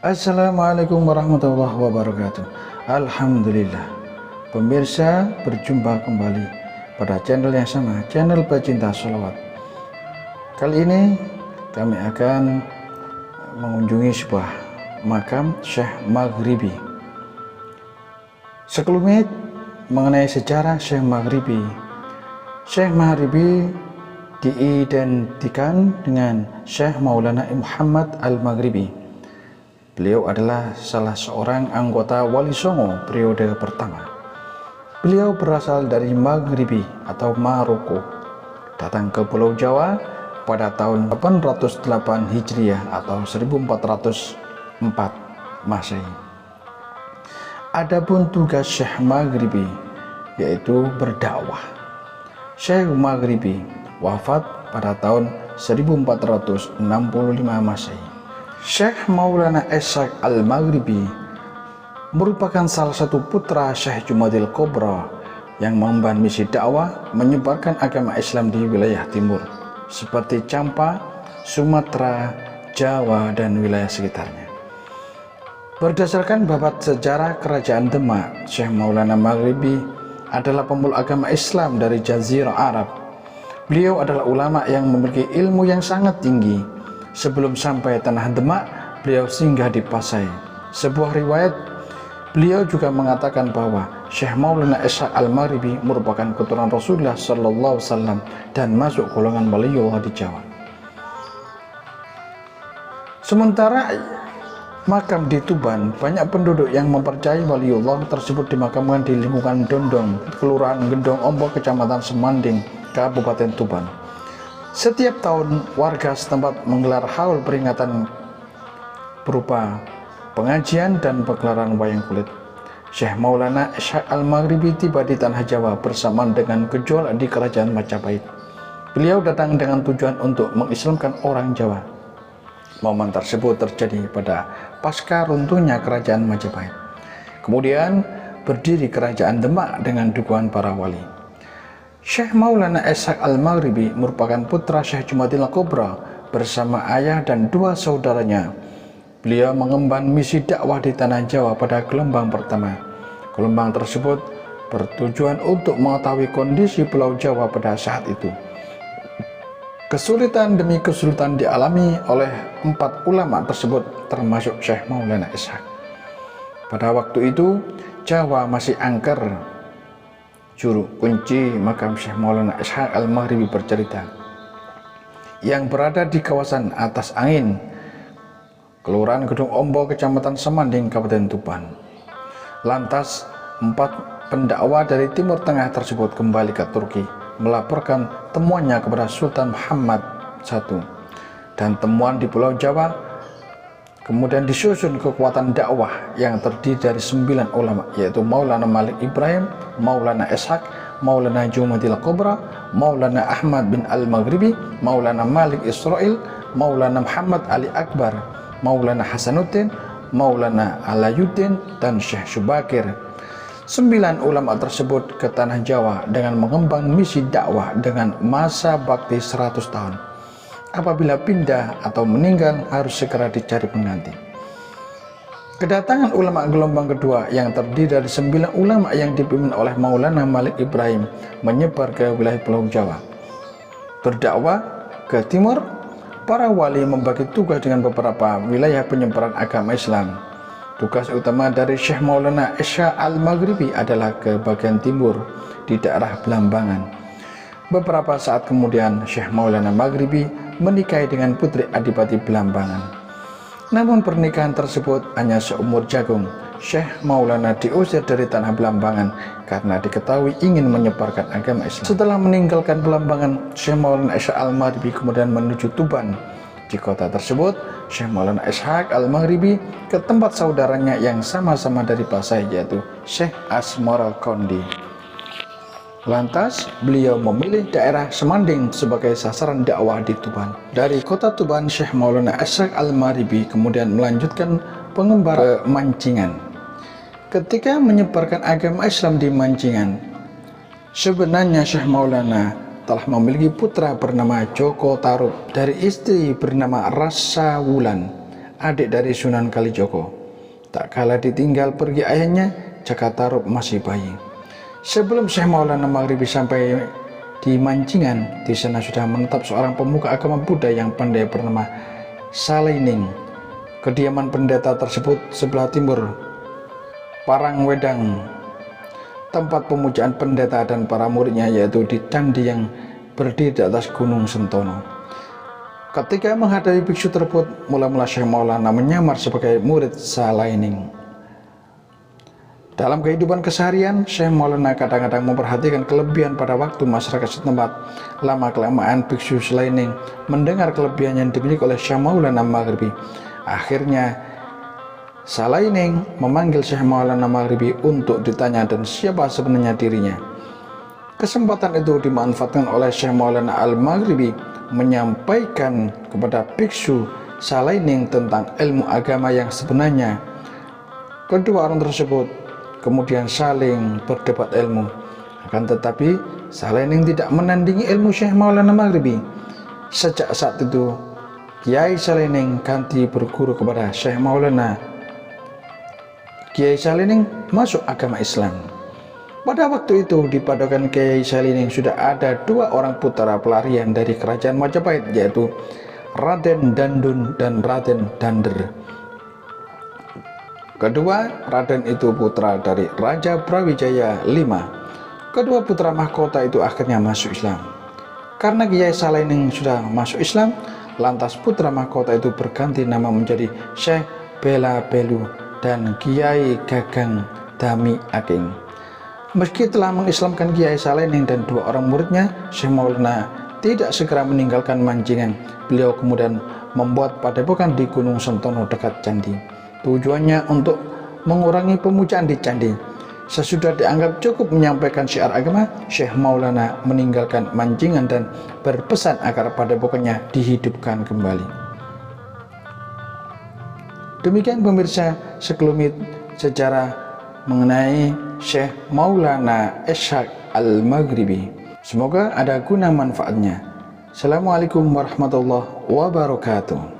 Assalamualaikum warahmatullahi wabarakatuh. Alhamdulillah, pemirsa, berjumpa kembali pada channel yang sama, channel pecinta sholawat. Kali ini kami akan mengunjungi sebuah makam Syekh Maghribi. Sekelumit mengenai sejarah Syekh Maghribi. Syekh Maghribi diidentikan dengan Syekh Maulana Muhammad Al-Maghribi. Beliau adalah salah seorang anggota Wali Songo periode pertama. Beliau berasal dari Maghribi atau Maroko, datang ke Pulau Jawa pada tahun 808 Hijriah atau 1404 Masehi. Adapun tugas Syekh Maghribi yaitu berdakwah. Syekh Maghribi wafat pada tahun 1465 Masehi. Syekh Maulana Ishaq Al-Maghribi merupakan salah satu putra Syekh Jumadil Kubra yang mengemban misi dakwah menyebarkan agama Islam di wilayah timur seperti Campa, Sumatera, Jawa, dan wilayah sekitarnya. Berdasarkan babat sejarah Kerajaan Demak, Syekh Maulana Maghribi adalah pemeluk agama Islam dari Jazirah Arab. Beliau adalah ulama yang memiliki ilmu yang sangat tinggi. Sebelum sampai tanah Demak, beliau singgah di Pasai. Sebuah riwayat, beliau juga mengatakan bahwa Syekh Maulana Ishaq Al-Maghribi merupakan keturunan Rasulullah Sallallahu Alaihi Wasallam dan masuk golongan waliullah di Jawa. Sementara makam di Tuban, banyak penduduk yang mempercayai waliullah tersebut dimakamkan di lingkungan Dondong, Kelurahan Gendong Ombok, Kecamatan Semanding, Kabupaten Tuban. Setiap tahun warga setempat menggelar haul peringatan berupa pengajian dan pegelaran wayang kulit. Syekh Maulana Ishaq Al-Maghribi tiba di tanah Jawa bersamaan dengan gejolak di kerajaan Majapahit. Beliau datang dengan tujuan untuk mengislamkan orang Jawa. Momen tersebut terjadi pada pasca runtuhnya kerajaan Majapahit. Kemudian berdiri kerajaan Demak dengan dukungan para wali. Syekh Maulana Ishaq Al-Maghribi merupakan putra Syekh Jumadil Kubra bersama ayah dan dua saudaranya. Beliau mengemban misi dakwah di tanah Jawa pada gelombang pertama. Gelombang tersebut bertujuan untuk mengetahui kondisi Pulau Jawa pada saat itu. Kesulitan demi kesulitan dialami oleh 4 ulama tersebut termasuk Syekh Maulana Ishaq. Pada waktu itu Jawa masih angker. Juru kunci makam Syekh Maulana Ishaq Al-Maghribi bercerita, yang berada di kawasan Atas Angin, Kelurahan Gedung Ombo, Kecamatan Semanding, Kabupaten Tuban. Lantas 4 pendakwa dari Timur Tengah tersebut kembali ke Turki melaporkan temuannya kepada Sultan Muhammad I, dan temuan di Pulau Jawa kemudian disusun kekuatan dakwah yang terdiri dari 9 ulama, yaitu Maulana Malik Ibrahim, Maulana Ishaq, Maulana Jumadil Kubra, Maulana Ahmad bin Al-Maghribi, Maulana Malik Israel, Maulana Muhammad Ali Akbar, Maulana Hasanuddin, Maulana Alayuddin, dan Syekh Subakir. 9 ulama tersebut ke tanah Jawa dengan mengemban misi dakwah dengan masa bakti 100 tahun. Apabila pindah atau meninggal harus segera dicari pengganti. Kedatangan ulama gelombang kedua yang terdiri dari 9 ulama yang dipimpin oleh Maulana Malik Ibrahim menyebar ke wilayah Pulau Jawa. Berdakwah ke timur, para wali membagi tugas dengan beberapa wilayah penyebaran agama Islam. Tugas utama dari Syekh Maulana Ishaq Al-Maghribi adalah ke bagian timur di daerah Belambangan. Beberapa saat kemudian Syekh Maulana Maghribi menikahi dengan putri Adipati Belambangan. Namun pernikahan tersebut hanya seumur jagung. Syekh Maulana diusir dari tanah Belambangan karena diketahui ingin menyebarkan agama Islam. Setelah meninggalkan Belambangan, Syekh Maulana Ishaq Al-Maghribi kemudian menuju Tuban. Di kota tersebut, Syekh Maulana Ishaq Al-Maghribi ke tempat saudaranya yang sama-sama dari Pasai, yaitu Syekh Asmara Kondi. Lantas, beliau memilih daerah Semanding sebagai sasaran dakwah di Tuban. Dari kota Tuban, Syekh Maulana Ishaq Al-Maghribi kemudian melanjutkan pengembaraan ke Mancingan. Ketika menyebarkan agama Islam di Mancingan, sebenarnya Syekh Maulana telah memiliki putra bernama Joko Tarub dari istri bernama Rasa Wulan. adik dari Sunan Kalijogo. Tak kala ditinggal pergi ayahnya, Jaka Tarub masih bayi. Sebelum Syekh Maulana Maghribi sampai di Mancingan, di sana sudah menetap seorang pemuka agama Buddha yang pandai bernama Salaining. Kediaman pendeta tersebut sebelah timur Parangwedang, tempat pemujaan pendeta dan para muridnya, yaitu di candi yang berdiri di atas Gunung Sentono. Ketika menghadapi biksu tersebut, mula-mula Syekh Maulana menyamar sebagai murid Salaining. Dalam kehidupan keseharian, Syekh Maulana kadang-kadang memperhatikan kelebihan pada waktu masyarakat setempat. Lama-kelamaan biksu Salaining mendengar kelebihan yang dimiliki oleh Syekh Maulana Maghribi. Akhirnya Salaining memanggil Syekh Maulana Maghribi untuk ditanya dan siapa sebenarnya dirinya. Kesempatan itu dimanfaatkan oleh Syekh Maulana Al-Maghribi menyampaikan kepada biksu Salaining tentang ilmu agama yang sebenarnya. Kedua orang tersebut kemudian saling berdebat ilmu. Akan tetapi Salaining tidak menandingi ilmu Syekh Maulana Maghribi. Sejak saat itu Kiai Salaining ganti berguru kepada Syekh Maulana. Kiai Salaining masuk agama Islam. Pada waktu itu di padepokan Kiai Salaining sudah ada dua orang putra pelarian dari kerajaan Majapahit, yaitu Raden Dandun dan Raden Dander. Kedua Raden itu putra dari Raja Brawijaya V. Kedua putra mahkota itu akhirnya masuk Islam. Karena Kiai Salaining sudah masuk Islam, lantas putra mahkota itu berganti nama menjadi Syekh Bela Belu dan Kiai Gagang Dami Aking. Meski telah mengislamkan Kiai Salaining dan dua orang muridnya, Syekh Maulana tidak segera meninggalkan Mancingan. Beliau kemudian membuat padepokan di Gunung Sentono dekat candi. Tujuannya untuk mengurangi pemujaan di candi. Sesudah dianggap cukup menyampaikan syiar agama, Syekh Maulana meninggalkan Mancingan dan berpesan agar padepokannya dihidupkan kembali. Demikian pemirsa sekelumit sejarah mengenai Syekh Maulana Ishaq Al-Maghribi. Semoga ada guna manfaatnya. Assalamualaikum warahmatullahi wabarakatuh.